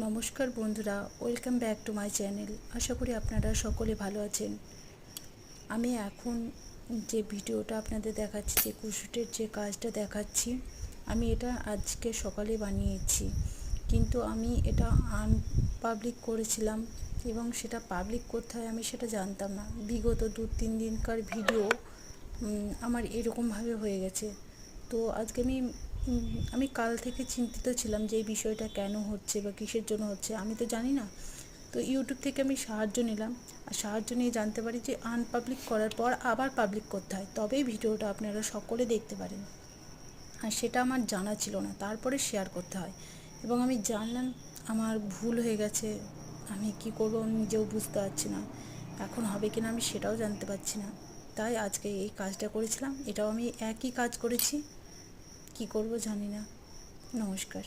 নমস্কার বন্ধুরা, welcome back to my channel. আশা করি আপনারা সকলে ভালো আছেন। আমি এখন যে ভিডিওটা আপনাদের দেখাচ্ছি, যে কুশটের যে কাজটা দেখাচ্ছি, আমি এটা আজকে সকালে বানিয়েছি, কিন্তু আমি এটা আনপাবলিক করেছিলাম এবং সেটা পাবলিক করতে হয় আমি সেটা জানতাম না। বিগত 2-3 দিনকার ভিডিও আমার এরকমভাবে হয়ে গেছে। তো আজকে আমি কাল থেকে চিন্তিত ছিলাম যে এই বিষয়টা কেন হচ্ছে বা কিসের জন্য হচ্ছে, আমি তো জানি না। তো ইউটিউব থেকে আমি সাহায্য নিলাম, আর সাহায্য নিয়ে জানতে পারি যে আনপাবলিক করার পর আবার পাবলিক করতে হয়, তবেই ভিডিওটা আপনারা সকলে দেখতে পারেন। আর সেটা আমার জানা ছিল না, তারপরে শেয়ার করতে হয় এবং আমি জানলাম আমার ভুল হয়ে গেছে। আমি কি করব আমি নিজেও বুঝতে পারছি না, এখন হবে কিনা আমি সেটাও জানতে পারছি না। তাই আজকে এই কাজটা করেছিলাম, এটাও আমি একই কাজ করেছি, কি করব জানি না। নমস্কার।